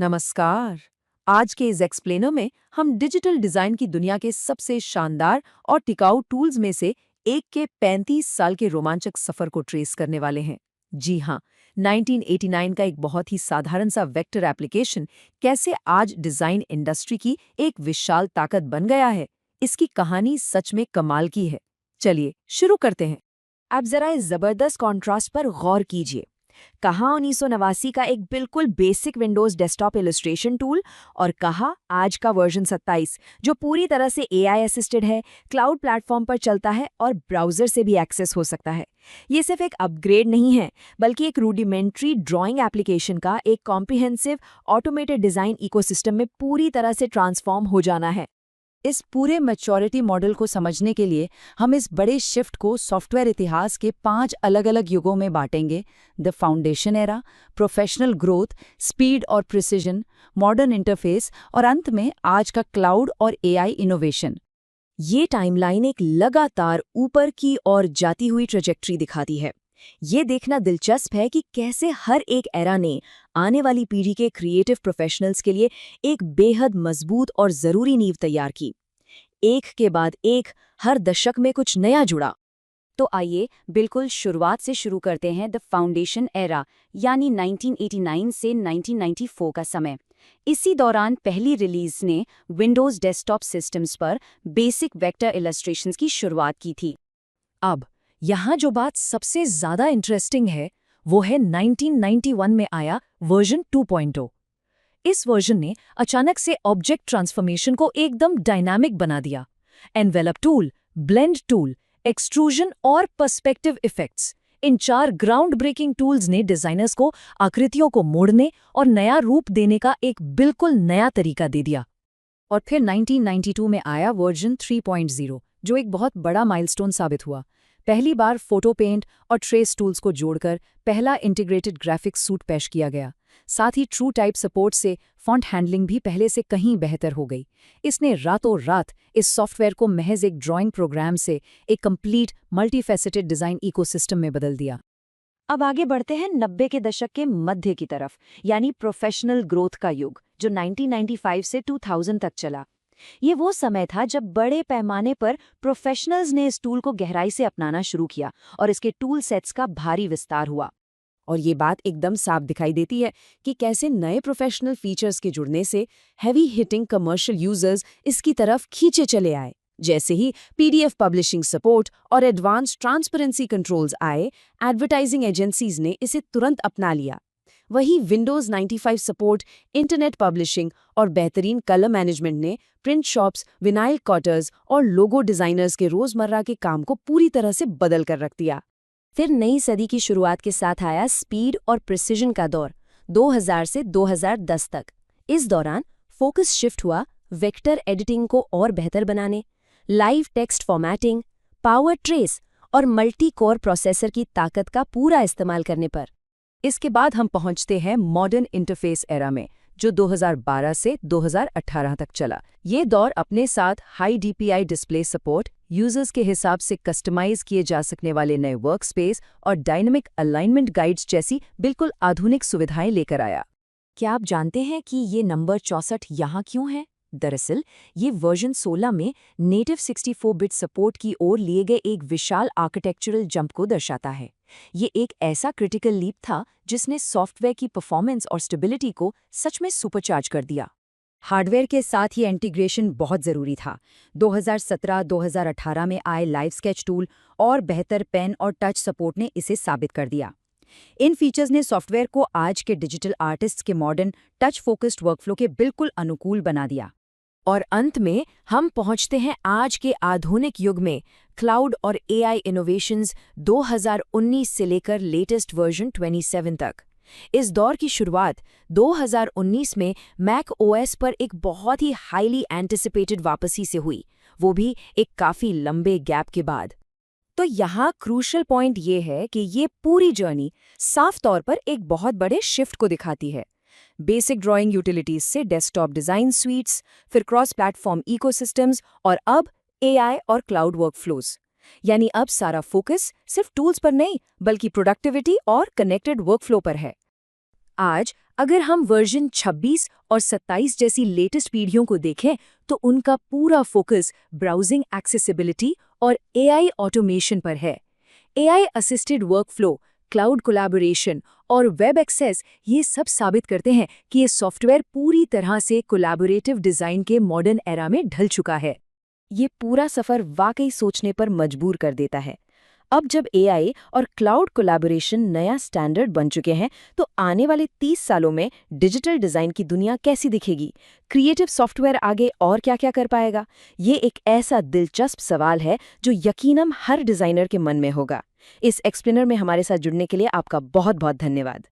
नमस्कार। आज के इस एक्सप्लेनर में हम डिजिटल डिजाइन की दुनिया के सबसे शानदार और टिकाऊ टूल्स में से एक के 35 साल के रोमांचक सफर को ट्रेस करने वाले हैं। जी हाँ, 1989 का एक बहुत ही साधारण सा वेक्टर एप्लीकेशन कैसे आज डिजाइन इंडस्ट्री की एक विशाल ताकत बन गया है, इसकी कहानी सच में कमाल की है। चलिए शुरू करते हैं। आप जरा इस जबरदस्त कॉन्ट्रास्ट पर गौर कीजिए। कहाँ 1989 का एक बिल्कुल basic Windows desktop illustration tool और कहाँ आज का वर्जन 27 जो पूरी तरह से एआई असिस्टेड है, क्लाउड प्लेटफॉर्म पर चलता है और ब्राउजर से भी एक्सेस हो सकता है। ये सिर्फ एक अपग्रेड नहीं है, बल्कि एक रूडिमेंट्री ड्राइंग एप्लीकेशन का एक कॉम्प्रिहेंसिव ऑटोमेटेड डिजाइन इकोसिस्टम में पूरी तरह से ट्रांसफॉर्म हो जाना है। इस पूरे मैच्योरिटी मॉडल को समझने के लिए हम इस बड़े शिफ्ट को सॉफ्टवेयर इतिहास के 5 अलग-अलग युगों में बांटेंगे: the foundation era, professional growth, speed और प्रिसिजन, मॉडर्न इंटरफेस और अंत में आज का क्लाउड और एआई इनोवेशन। ये टाइमलाइन एक लगातार ऊपर की ओर जाती हुई ट्रेजेक्ट्री दिखाती है। ये देखना दिलचस्प है कि कैसे हर एक एरा ने आने वाली पीढ़ी के क्रिएटिव प्रोफेशनल्स के लिए एक बेहद मजबूत और ज़रूरी नींव तैयार की। एक के बाद एक हर दशक में कुछ नया जुड़ा। तो आइए बिल्कुल शुरुआत से शुरू करते हैं। द फाउंडेशन एरा यानी 1989 से 1994 का समय। इसी दौरान पहली रिलीज ने विंडोज़ डेस्कटॉप सिस्टम्स पर बेसिक वेक्टर इलस्ट्रेशंस की शुरुआत की थी। अब यहाँ जो बात सबसे ज़्यादा इंटरेस्टिंग है वो है 1991 में आया वर्जन 2.0। इस वर्जन ने अचानक से ऑब्जेक्ट ट्रांसफॉर्मेशन को एकदम डायनामिक बना दिया। Envelope tool, blend tool, extrusion और पर्सपेक्टिव इफेक्ट्स, इन 4 ग्राउंड ब्रेकिंग टूल्स ने डिजाइनर्स को आकृतियों को मोड़ने और नया रूप देने का एक बिल्कुल नया तरीका दे दिया। और फिर 1992 में आया वर्जन 3.0 जो एक बहुत बड़ा माइलस्टोन साबित हुआ। पहली बार फोटो पेंट और ट्रेस टूल्स को जोड़कर पहला इंटीग्रेटेड ग्राफिक्स सूट पेश किया गया। साथ ही ट्रू टाइप सपोर्ट से फॉन्ट हैंडलिंग भी पहले से कहीं बेहतर हो गई। इसने रातों रात इस सॉफ्टवेयर को महज एक ड्राइंग प्रोग्राम से एक कंप्लीट मल्टीफेसेटेड डिजाइन इकोसिस्टम में बदल दिया। अब आगे बढ़ते हैं 90 के दशक के मध्य की तरफ, यानी प्रोफेशनल ग्रोथ का युग जो 1995 से 2000 तक चला। ये वो समय था जब बड़े पैमाने पर प्रोफेशनल्स ने इस टूल को गहराई से अपनाना शुरू किया और इसके टूल सेट्स का भारी विस्तार हुआ। और ये बात एकदम साफ दिखाई देती है कि कैसे नए प्रोफेशनल फीचर्स के जुड़ने से हैवी हिटिंग कमर्शियल यूजर्स इसकी तरफ खींचे चले आए। जैसे ही पीडीएफ पब्लिशिंग सपोर्ट और एडवांस ट्रांसपेरेंसी कंट्रोल्स आए, एडवर्टाइजिंग एजेंसीज ने इसे तुरंत अपना लिया। वहीं विंडोज 95 सपोर्ट, इंटरनेट पब्लिशिंग और बेहतरीन कलर मैनेजमेंट ने प्रिंट शॉप्स, विनाइल कटर्स और लोगो डिजाइनर्स के रोजमर्रा के काम को पूरी तरह से बदल कर रख दिया। फिर नई सदी की शुरुआत के साथ आया स्पीड और प्रिसिजन का दौर, 2000 से 2010 तक। इस दौरान फोकस शिफ्ट हुआ वेक्टर एडिटिंग को और बेहतर बनाने, live text formatting, power trace और मल्टी कोर प्रोसेसर की ताकत का पूरा इस्तेमाल करने पर। इसके बाद हम पहुंचते हैं मॉडर्न इंटरफेस एरा में, जो 2012 से 2018 तक चला। ये दौर अपने साथ high DPI display support, users के हिसाब से कस्टमाइज किए जा सकने वाले नए वर्कस्पेस और डायनामिक अलाइनमेंट गाइड्स जैसी बिल्कुल आधुनिक सुविधाएं लेकर आया। क्या आप जानते हैं कि ये नंबर 64 यहाँ क्यों है? दरअसल ये वर्जन 16 में नेटिव 64 बिट सपोर्ट की ओर लिए गए एक विशाल आर्किटेक्चरल जंप को दर्शाता है। ये एक ऐसा क्रिटिकल लीप था जिसने सॉफ्टवेयर की परफॉर्मेंस और स्टेबिलिटी को सच में सुपरचार्ज कर दिया। हार्डवेयर के साथ ही इंटीग्रेशन बहुत ज़रूरी था। 2017-2018 में आए लाइव स्केच टूल और बेहतर पेन और टच सपोर्ट ने इसे साबित कर दिया। इन फीचर्स ने सॉफ्टवेयर को आज के डिजिटल आर्टिस्ट्स के मॉडर्न टच फोकस्ड वर्कफ्लो के बिल्कुल अनुकूल बना दिया। और अंत में हम पहुंचते हैं आज के आधुनिक युग में, क्लाउड और एआई इनोवेशंस 2019 से लेकर लेटेस्ट वर्जन 27 तक। इस दौर की शुरुआत 2019 में मैक ओएस पर एक बहुत ही हाईली एंटिसिपेटेड वापसी से हुई, वो भी एक काफ़ी लंबे गैप के बाद। तो यहाँ क्रूशल पॉइंट ये है कि ये पूरी जर्नी साफ तौर पर एक बहुत बड़े शिफ्ट को दिखाती है। बेसिक ड्राइंग यूटिलिटीज से डेस्कटॉप डिज़ाइन स्वीट्स, फिर क्रॉस प्लेटफॉर्म इकोसिस्टम्स और अब एआई और क्लाउड वर्कफ्लोज। यानी अब सारा फोकस सिर्फ टूल्स पर नहीं, बल्कि प्रोडक्टिविटी और कनेक्टेड वर्कफ्लो पर है। आज अगर हम वर्जन 26 और 27 जैसी लेटेस्ट पीढ़ियों को देखें तो उनका पूरा फोकस ब्राउजिंग एक्सेसिबिलिटी और एआई ऑटोमेशन पर है। AI assisted workflow, cloud collaboration और वेब एक्सेस ये सब साबित करते हैं कि ये सॉफ्टवेयर पूरी तरह से कोलैबोरेटिव डिज़ाइन के मॉडर्न एरा में ढल चुका है। ये पूरा सफ़र वाकई सोचने पर मजबूर कर देता है। अब जब एआई और क्लाउड कोलैबोरेशन नया स्टैंडर्ड बन चुके हैं, तो आने वाले 30 सालों में डिजिटल डिज़ाइन की दुनिया कैसी दिखेगी? क्रिएटिव सॉफ्टवेयर आगे और क्या-क्या कर पाएगा? ये एक ऐसा दिलचस्प सवाल है जो यकीनन हर डिज़ाइनर के मन में होगा। इस एक्सप्लेनर में हमारे साथ जुड़ने के लिए आपका बहुत-बहुत धन्यवाद।